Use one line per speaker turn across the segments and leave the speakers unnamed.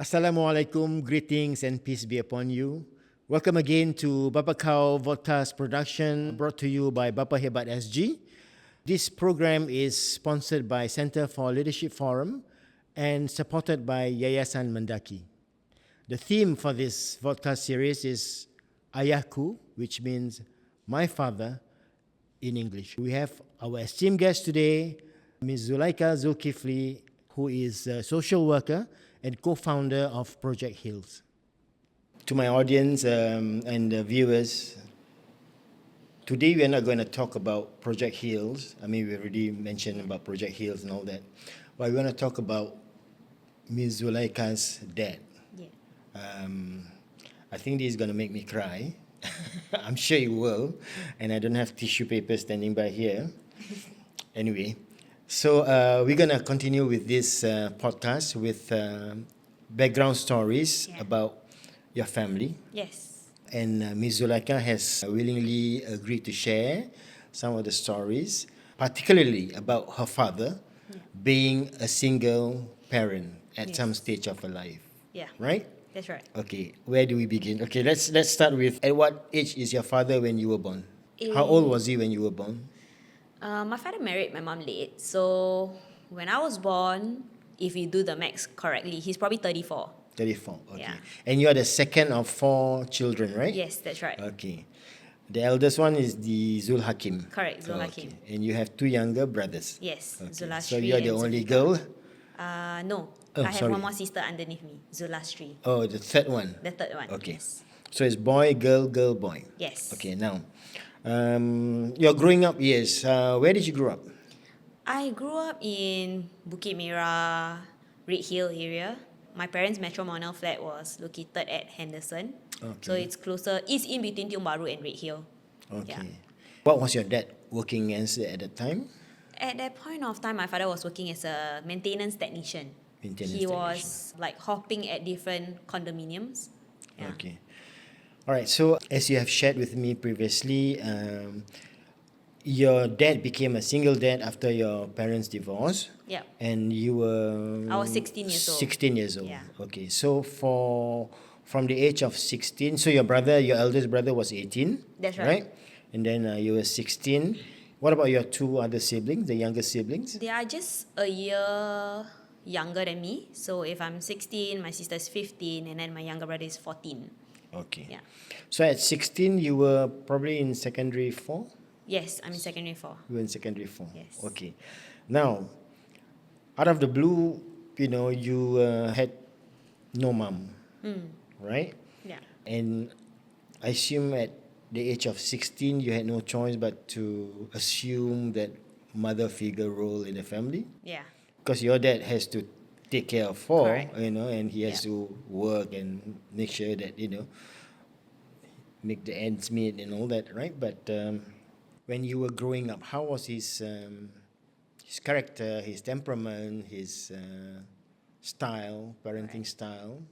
Assalamualaikum, greetings and peace be upon you. Welcome again to Bapahebat podcast production brought to you by Bapahebat SG. This program is sponsored by Center for Leadership Forum and supported by Yayasan Mendaki. The theme for this podcast series is Ayahku, which means my father in English. We have our esteemed guest today, Ms. Zulayqah Zulkifli, who is a social worker and co-founder of Project Heals. To my audience and the viewers, today we are not going to talk about Project Heals. I mean, we already mentioned about Project Heals and all that. But we want to talk about Ms. Zulayqah's dad.
Yeah.
I think this is going to make me cry. I'm sure it will. And I don't have tissue paper standing by here. Anyway. So we're going to continue with this podcast with background stories about your family.
Yes.
And Ms. Zulayqah has willingly agreed to share some of the stories, particularly about her father being a single parent at some stage of her life.
Yeah.
Right?
That's right.
Okay, where do we begin? Okay, let's start with, at what age is your father when you were born? How old was he when you were born?
My father married my mom late, so when I was born, if you do the maths correctly, he's probably 34.
34, okay.
Yeah.
And you are the second of 4 children, right?
Yes, that's right.
Okay. The eldest one is the Zul Hakim.
Correct, Zul Hakim.
Okay. And you have 2 younger brothers.
Yes,
Okay.
Zulastri.
So you are the
and
only
Zulayqah.
girl?
No,
Oh,
I have
sorry.
one more sister underneath me, Zulastri.
Oh, the third one.
The third one.
Okay.
Yes.
So it's boy, girl, girl, boy.
Yes.
Okay, now, your growing up years, where did you grow up?
I grew up in Bukit Merah, Red Hill area. My parents' matrimonial flat was located at Henderson.
Okay.
So it's closer, it's in between Tiong Bahru and Red Hill.
Okay.
Yeah.
What was your dad working as at that time?
At that point of time, my father was working as a maintenance technician.
Maintenance
He was like hopping at different condominiums. Yeah.
Okay. All right. So as you have shared with me previously, your dad became a single dad after your parents' divorce.
Yeah.
And you were...
I was 16 years old.
16 years old.
Yeah.
Okay. So from the age of 16, so your eldest brother was 18.
That's right.
And then you were 16. What about your 2 other siblings, the younger siblings?
They are just a year younger than me. So if I'm 16, my sister's 15, and then my younger brother is 14.
Okay.
Yeah.
So at 16, you were probably in secondary 4?
Yes, I'm in secondary 4.
You were in secondary 4?
Yes.
Okay. Now, out of the blue, you had no mom, right?
Yeah.
And I assume at the age of 16, you had no choice but to assume that mother figure role in the family?
Yeah.
Because your dad has to take care of 4,
Correct.
and he has to work and make sure that, make the ends meet and all that, right? But when you were growing up, how was his character, his temperament, his parenting style?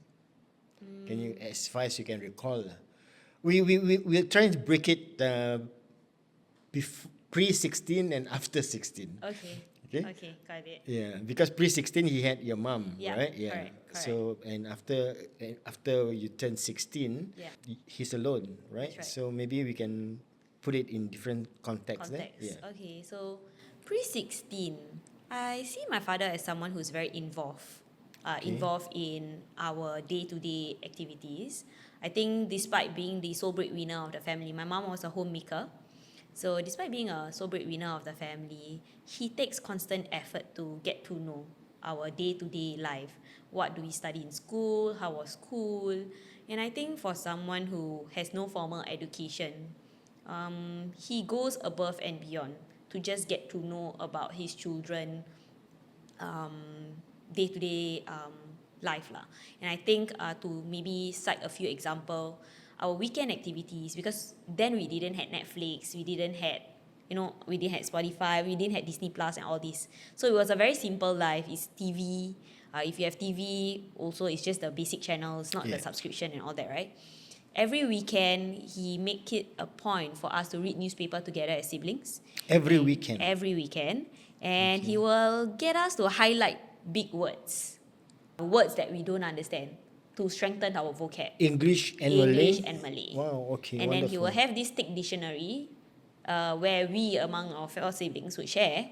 Can you, as far as you can recall? We're trying to break it pre-16 and after 16.
Okay.
Okay?
Okay, got it.
Yeah, because pre-16 he had your mom,
Yeah,
right? Yeah.
correct.
So and after you turn 16, he's alone, right?
That's right.
So maybe we can put it in different contexts.
Context. Okay, so pre-16, I see my father as someone who's very involved in our day-to-day activities. I think despite being the sole breadwinner of the family, my mom was a homemaker. So despite being a sole breadwinner of the family, he takes constant effort to get to know our day-to-day life. What do we study in school? How was school? And I think for someone who has no formal education, he goes above and beyond to just get to know about his children day-to-day life lah. And I think to maybe cite a few examples, our weekend activities, because then we didn't have Netflix, we didn't have Spotify, we didn't have Disney Plus and all this. So it was a very simple life. It's TV. If you have TV, also it's just the basic channels, not the subscription and all that, right? Every weekend, he make it a point for us to read newspaper together as siblings.
Every weekend?
Every weekend. And he will get us to highlight big words that we don't understand. to strengthen our vocab.
English and Malay?
English and Malay.
Wow, okay,
And
wonderful.
then he will have this thick dictionary where we among our four siblings would share,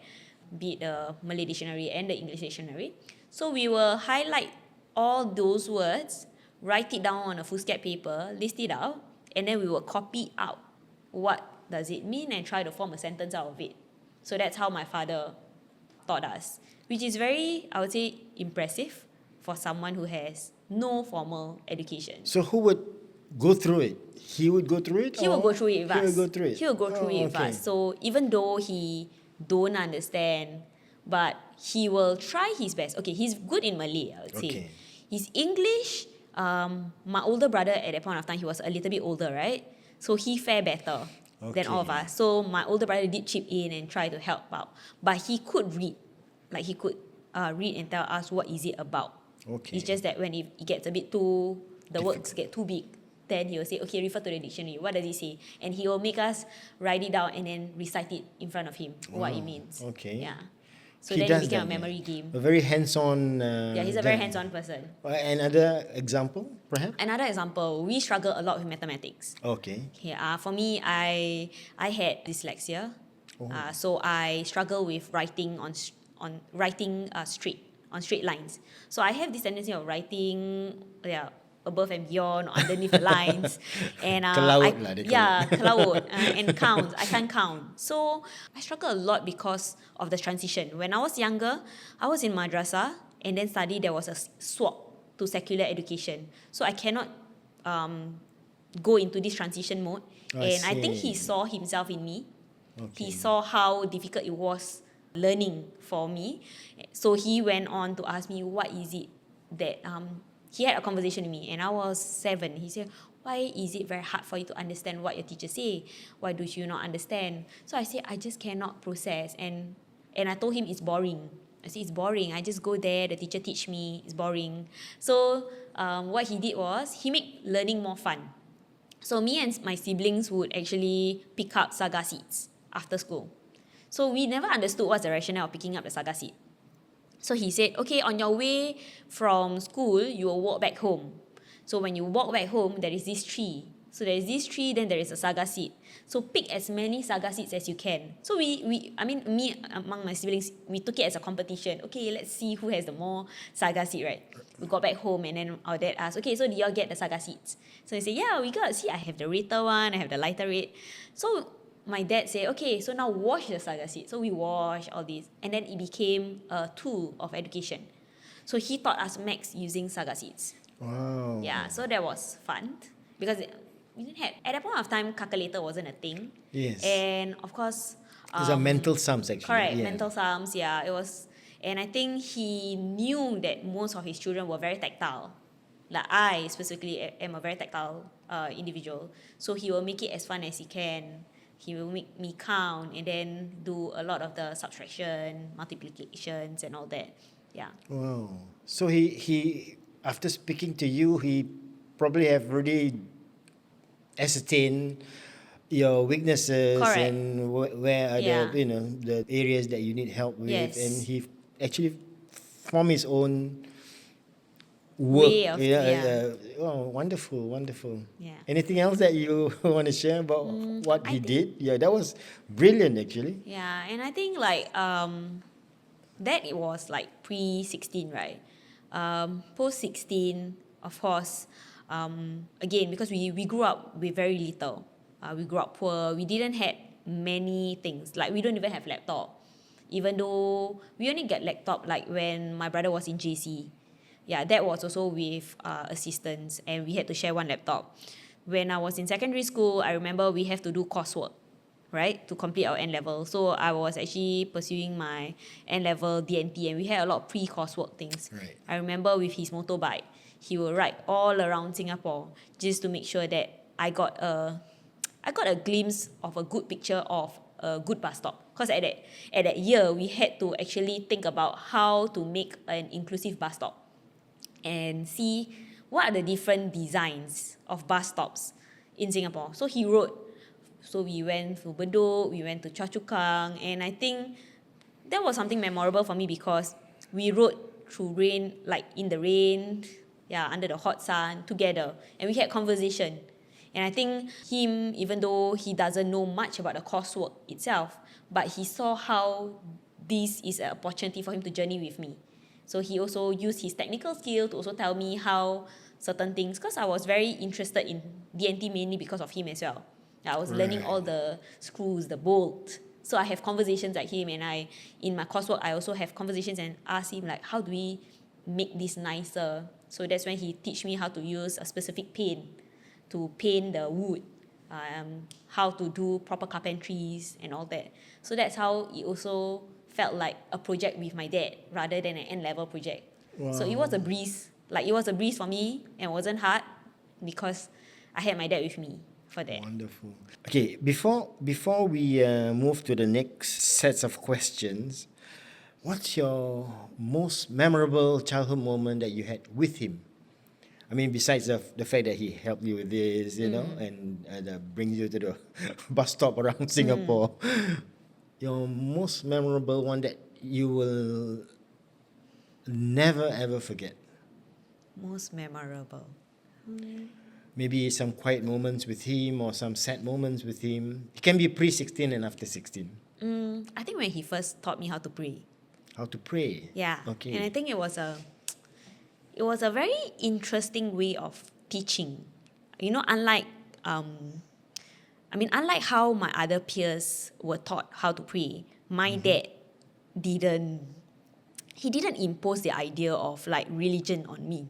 be it the Malay dictionary and the English dictionary. So we will highlight all those words, write it down on a foolscap paper, list it out, and then we will copy out what does it mean and try to form a sentence out of it. So that's how my father taught us, which is very, I would say, impressive for someone who has no formal education.
So who would go through it? He would go through it?
He will go through it with us.
He will go through it?
He will go through it with
okay.
us. So even though he don't understand, but he will try his best. Okay, he's good in Malay, I would say.
Okay.
His English, my older brother at that point of time, he was a little bit older, right? So he fared better than all of
Okay.
us. So my older brother did chip in and try to help out. But he could read. Like he could read and tell us what is it about.
Okay.
It's just that when it gets a bit too, the words get too big, then he will say, okay, refer to the dictionary. What does it say? And he will make us write it down and then recite it in front of him, what it means.
okay.
Yeah. So
He
then
does
it became a
that,
memory game.
A very hands-on...
Yeah, he's a very hands-on person.
Another example, perhaps?
Another example, we struggle a lot with mathematics.
Okay.
Yeah, for me, I had dyslexia. So I struggle with writing on straight lines. So I have this tendency of writing above and beyond, underneath the lines, and
Kelaut lah, they call it.
kelaut, and counts. I can't count. So I struggle a lot because of the transition. When I was younger, I was in madrasah, and then suddenly there was a swap to secular education. So I cannot go into this transition mode. I think he saw himself in me.
Okay.
He saw how difficult it was learning for me. So he went on to ask me, what is it that... he had a conversation with me and I was 7. He said, why is it very hard for you to understand what your teacher say? Why do you not understand? So I said, I just cannot process. And I told him it's boring. I said, it's boring. I just go there, the teacher teach me, it's boring. So what he did was, he made learning more fun. So me and my siblings would actually pick up saga seeds after school. So we never understood what's the rationale of picking up the saga seed. So he said, okay, on your way from school, you will walk back home. So when you walk back home, there is this tree. So there is this tree, then there is a saga seed. So pick as many saga seeds as you can. So me among my siblings, we took it as a competition. Okay, let's see who has the more saga seed, right? We got back home and then our dad asked, okay, so did y'all get the saga seeds? So they say, yeah, we got. See, I have the redder one, I have the lighter red. So my dad said, okay, so now wash the saga seed. So we wash all these. And then it became a tool of education. So he taught us maths using saga seeds.
Wow.
Yeah, so that was fun. Because we didn't have... At that point of time, calculator wasn't a thing.
Yes.
And of course...
These are mental sums, actually.
Correct,
yeah.
mental sums, yeah. It was... And I think he knew that most of his children were very tactile. Like I specifically am a very tactile individual. So he will make it as fun as he can. He will make me count and then do a lot of the subtraction, multiplications and all that. Yeah.
Wow. So he after speaking to you, he probably have already ascertained your weaknesses.
Correct.
And where are
Yeah.
the areas that you need help with.
Yes.
And he actually formed his own work.
Way of- yeah.
Oh, wonderful.
Yeah.
Anything else that you want to share about what
I
he
think-
did? Yeah, that was brilliant, actually.
Yeah, and I think like that it was like pre-16, right? Post-16, of course, again, because we grew up with very little. We grew up poor. We didn't have many things. Like we don't even have laptop. Even though we only get laptop like when my brother was in JC. Yeah, that was also with assistance and we had to share one laptop. When I was in secondary school, I remember we have to do coursework, right, to complete our N-level. So I was actually pursuing my N-level DNT and we had a lot of pre-coursework things.
Right.
I remember with his motorbike, he will ride all around Singapore just to make sure that I got a glimpse of a good picture of a good bus stop. Because at that year, we had to actually think about how to make an inclusive bus stop and see what are the different designs of bus stops in Singapore. So he wrote, so we went to Bedok, we went to Choa Chu Kang, and I think that was something memorable for me because we rode through rain, like in the rain, under the hot sun together, and we had conversation. And I think him, even though he doesn't know much about the coursework itself, but he saw how this is an opportunity for him to journey with me. So he also used his technical skill to also tell me how certain things, because I was very interested in DNT mainly because of him as well. I was learning all the screws, the bolt. So I have conversations like him, and in my coursework, I also have conversations and ask him like, how do we make this nicer? So that's when he teach me how to use a specific paint to paint the wood, how to do proper carpentries and all that. So that's how it also felt like a project with my dad rather than an N-level project.
Wow.
So it was a breeze. Like, it was a breeze for me and it wasn't hard because I had my dad with me for that.
Wonderful. Okay, before we move to the next sets of questions, what's your most memorable childhood moment that you had with him? I mean, besides the fact that he helped you with this, and brings you to the bus stop around Singapore, your most memorable one that you will never ever forget?
Most memorable.
Maybe some quiet moments with him or some sad moments with him. It can be pre-16 and after 16.
I think when he first taught me how to pray.
How to pray?
Yeah.
Okay.
And I think it was a very interesting way of teaching. Unlike how my other peers were taught how to pray, my dad didn't impose the idea of like religion on me,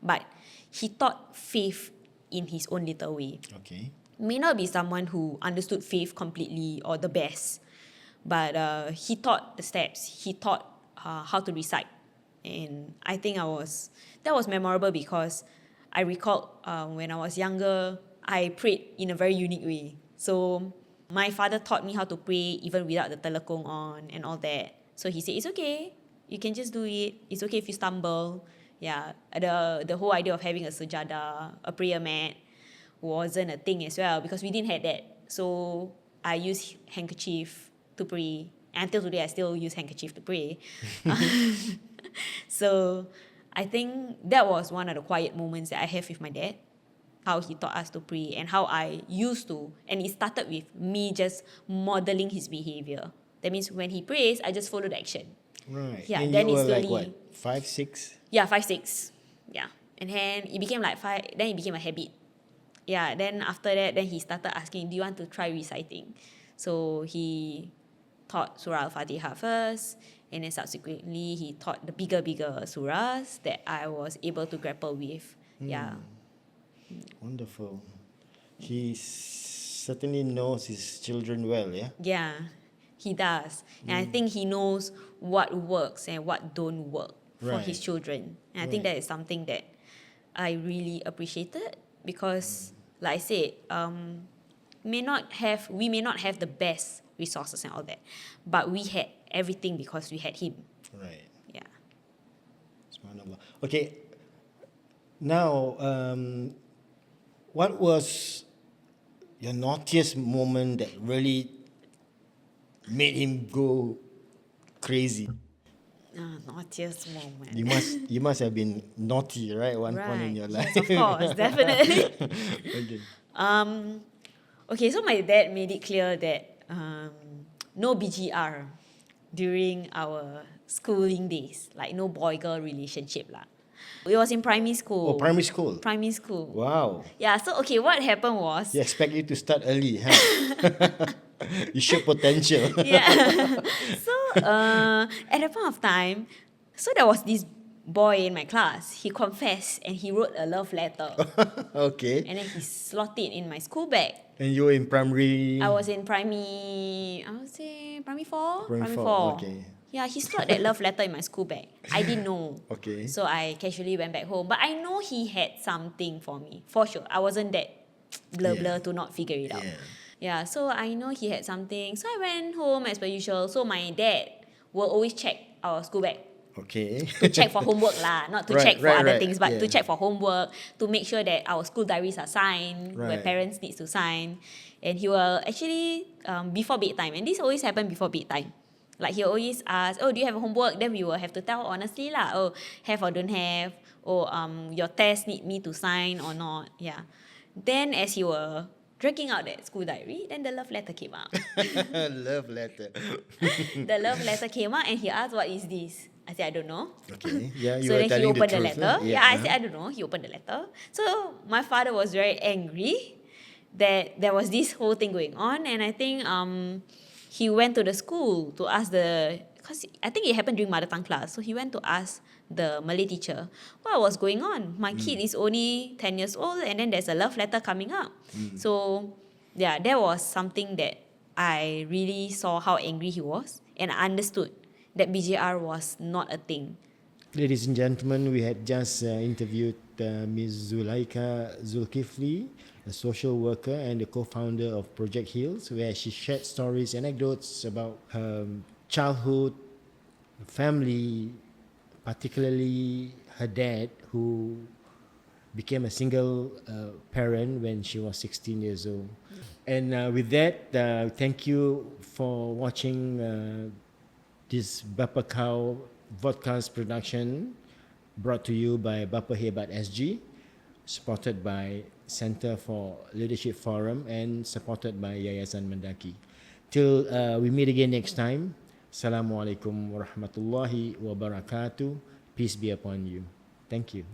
but he taught faith in his own little way.
Okay.
May not be someone who understood faith completely or the best, but he taught the steps. He taught how to recite, and I think that was memorable because I recall when I was younger, I prayed in a very unique way. So my father taught me how to pray even without the telekung on and all that. So he said, it's okay, you can just do it. It's okay if you stumble. Yeah, the whole idea of having a sujadah, a prayer mat, wasn't a thing as well because we didn't have that. So I used handkerchief to pray. Until today, I still use handkerchief to pray. So I think that was one of the quiet moments that I have with my dad, how he taught us to pray and how I used to. And it started with me just modeling his behavior. That means when he prays, I just follow the action.
Right.
Yeah,
and
then
you
it's
were like
slowly.
what, 5, 6?
Yeah, 5, 6. Yeah. And then it became like 5, then it became a habit. Yeah, then after that, then he started asking, do you want to try reciting? So he taught Surah Al-Fatiha first, and then subsequently he taught the bigger surahs that I was able to grapple with. Yeah.
Wonderful. He certainly knows his children well, yeah?
Yeah, he does. And I think he knows what works and what don't work for his children. And I think that is something that I really appreciated because, like I said, we may not have the best resources and all that, but we had everything because we had him.
Right.
Yeah.
Subhanallah. Okay. Now, what was your naughtiest moment that really made him go crazy?
Naughtiest moment.
You must have been naughty, right? One point in your life.
Yes, of course, definitely.
Okay.
Okay, so my dad made it clear that no BGR during our schooling days, like no boy-girl relationship lah. It was in primary school.
Oh, primary school.
Primary school.
Wow.
Yeah, so okay, what happened was...
They expect you to start early, huh? You show potential.
Yeah. So, at that point of time, so there was this boy in my class. He confessed and he wrote a love letter.
Okay.
And then he slotted it in my school bag.
And you were in primary?
I was in primary 4?
Primary 4, okay.
Yeah, he slotted that love letter in my school bag. I didn't know.
Okay.
So I casually went back home. But I know he had something for me, for sure. I wasn't that blur to not figure it out. Yeah, so I know he had something. So I went home as per usual. So my dad will always check our school bag.
Okay.
To check for homework lah, not to check for other things, but to check for homework, to make sure that our school diaries are signed, where parents need to sign. And he will actually, before bedtime, and this always happen before bedtime. Like he always ask, oh, do you have homework? Then we will have to tell honestly lah, oh, have or don't have, oh, your test need me to sign or not. Yeah. Then as you were dragging out that school diary, then the love letter came out.
Love letter.
The love letter came out and he asked, what is this? I said, I don't know.
Okay. Yeah, you
So
are
then he
telling the
opened the
truth.
letter. Yeah, I
uh-huh.
said, I don't know. He opened the letter. So my father was very angry that there was this whole thing going on. And I think he went to the school to ask because I think it happened during mother tongue class. So he went to ask the Malay teacher, what was going on? My kid is only 10 years old and then there's a love letter coming up. So yeah, that was something that I really saw how angry he was and I understood that BJR was not a thing.
Ladies and gentlemen, we had just interviewed Ms. Zulayqah Zulkifli, a social worker and the co-founder of Project Heals, where she shared stories, anecdotes about her childhood, family, particularly her dad, who became a single parent when she was 16 years old. And with that, thank you for watching this Bapakau podcast production brought to you by Bapahebat SG, supported by Center for Leadership Forum and supported by Yayasan Mendaki. Till we meet again next time, Assalamualaikum warahmatullahi wabarakatuh. Peace be upon you. Thank you.